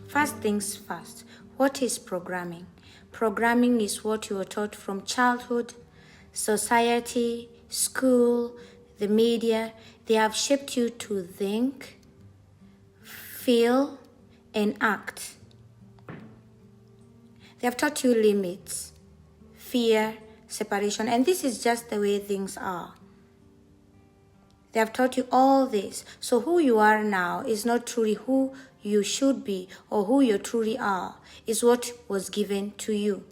First things first, what is programming? Programming is what you are taught from childhood, society, school, the media. They have shaped you to think, feel, and act. They have taught you limits, fear, separation, and this is just the way things are. They have taught you all this. So who you are now is not truly who you should be or who you truly are. It's what was given to you.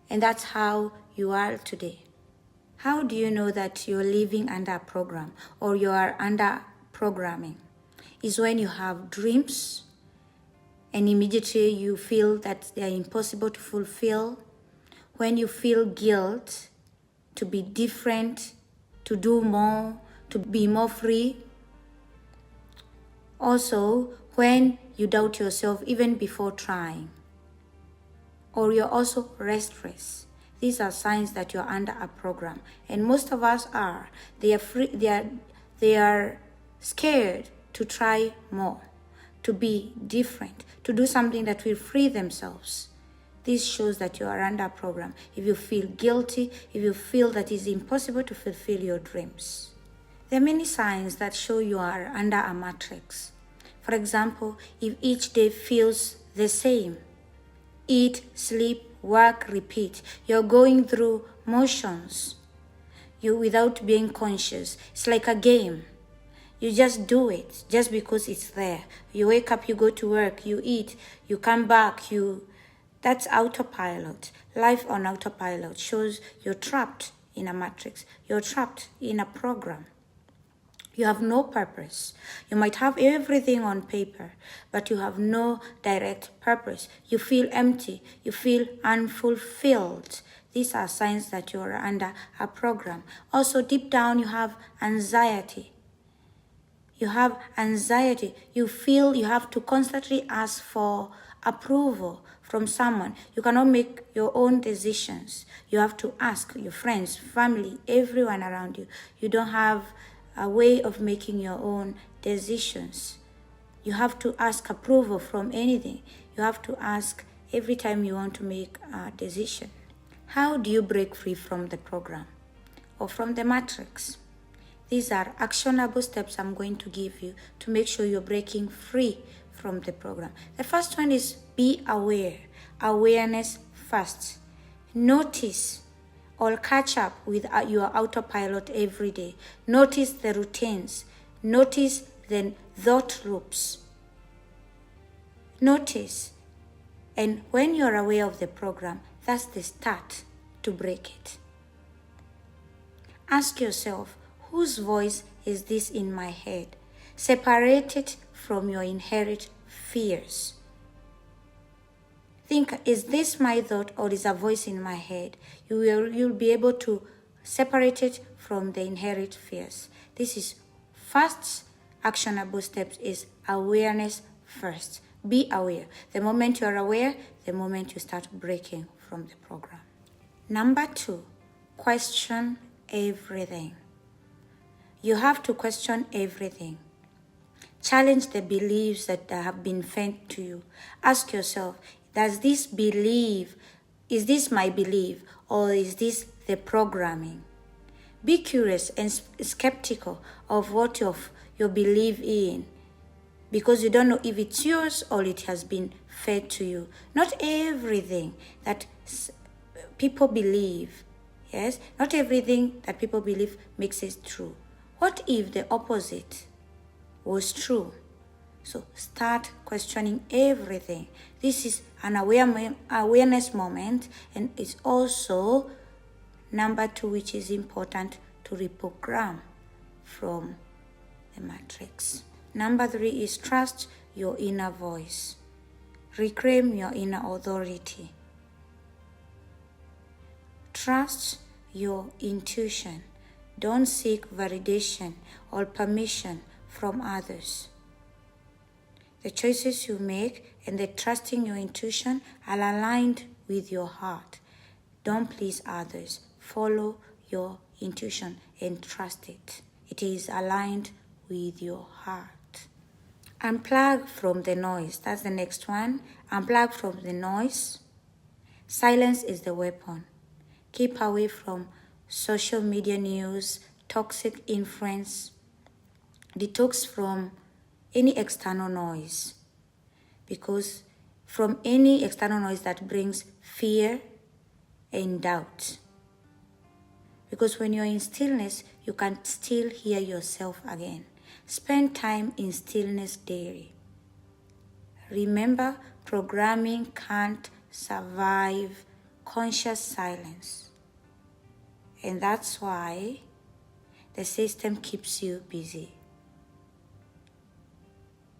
And that's how you are today. How do you know that you're living under a program or you are under programming? Is when you have dreams and immediately you feel that they are impossible to fulfill. When you feel guilt to be different, to do more, to be more free. Also, when you doubt yourself even before trying. Or you're also restless. These are signs that you're under a program. And most of us are. They are scared to try more, to be different, to do something that will free themselves. This shows that you are under a program. If you feel guilty, if you feel that it's impossible to fulfill your dreams. There are many signs that show you are under a matrix. For example, if each day feels the same, eat, sleep, work, repeat, you're going through motions, you without being conscious. It's like a game. You just do it just because it's there. You wake up, you go to work, you eat, you come back, that's autopilot. Life on autopilot shows you're trapped in a matrix. You're trapped in a program. You have no purpose. You might have everything on paper, but you have no direct purpose. You feel empty. You feel unfulfilled. These are signs that you are under a program. Also, deep down, you have anxiety. You have anxiety. You feel you have to constantly ask for approval from someone. You cannot make your own decisions. You have to ask your friends, family, everyone around you. You don't have a way of making your own decisions. You have to ask approval from anything. You have to ask every time you want to make a decision. How do you break free from the program or from the matrix? These are actionable steps I'm going to give you to make sure you're breaking free from the program. The first one is be aware. Awareness first. Notice or catch up with your autopilot every day. Notice the routines. Notice the thought loops. Notice. And when you're aware of the program, that's the start to break it. Ask yourself, whose voice is this in my head? Separate it from your inherent fears. Think, is this my thought or is a voice in my head? You'll be able to separate it from the inherent fears. This is first actionable steps is awareness first. Be aware. The moment you are aware, the moment you start breaking from the program. Number 2, question everything. You have to question everything. Challenge the beliefs that have been fed to you. Ask yourself, is this my belief or is this the programming? Be curious and skeptical of what you believe in, because you don't know if it's yours or it has been fed to you. Not everything that people believe, yes, not everything that people believe makes it true. What if the opposite was true? So start questioning everything. This is an awareness moment, and it's also number 2, which is important to reprogram from the matrix. Number 3 is trust your inner voice. Reclaim your inner authority. Trust your intuition. Don't seek validation or permission from others. The choices you make and the trusting your intuition are aligned with your heart. Don't please others. Follow your intuition and trust it. It is aligned with your heart. Unplug from the noise. That's the next one. Unplug from the noise. Silence is the weapon. Keep away from social media news, toxic influence. Detox from any external noise. Because from any external noise that brings fear and doubt. Because when you're in stillness, you can still hear yourself again. Spend time in stillness daily. Remember, programming can't survive conscious silence. And that's why the system keeps you busy.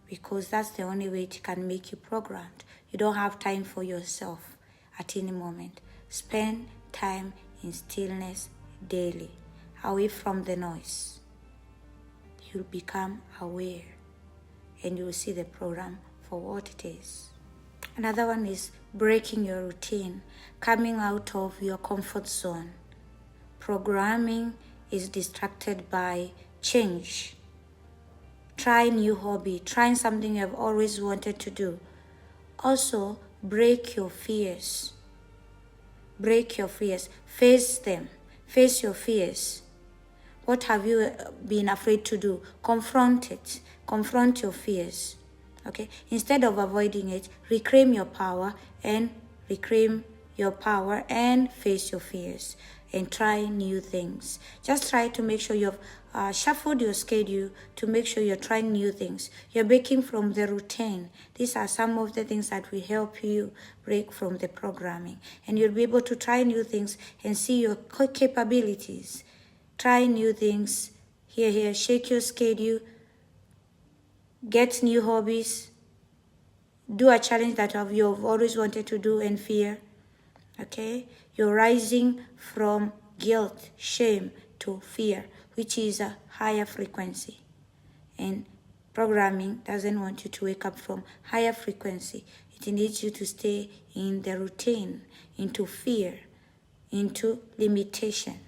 Because that's the only way it can make you programmed. You don't have time for yourself at any moment. Spend time in stillness daily, away from the noise. You'll become aware and you'll see the program for what it is. Another one is breaking your routine, coming out of your comfort zone. Programming is distracted by change. Try new hobby, trying something you have always wanted to do. Also, break your fears. Break your fears. Face them. Face your fears. What have you been afraid to do? Confront it. Confront your fears. Okay? Instead of avoiding it, reclaim your power and face your fears and try new things. Just try to make sure you've shuffled your schedule to make sure you're trying new things. You're breaking from the routine. These are some of the things that will help you break from the programming. And you'll be able to try new things and see your capabilities. Try new things. Here, shake your schedule. Get new hobbies. Do a challenge that you've always wanted to do and fear. Okay? You're rising from guilt, shame to fear, which is a higher frequency. And programming doesn't want you to wake up from higher frequency. It needs you to stay in the routine, into fear, into limitation.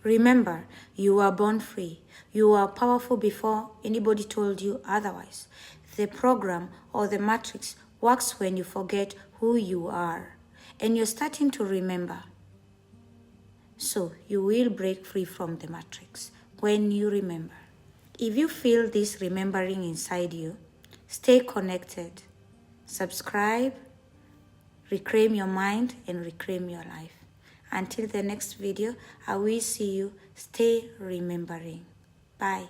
Remember, you were born free. You were powerful before anybody told you otherwise. The program or the matrix works when you forget who you are. And you're starting to remember. So you will break free from the matrix when you remember. If you feel this remembering inside you, stay connected. Subscribe, reclaim your mind, and reclaim your life. Until the next video, I will see you. Stay remembering. Bye.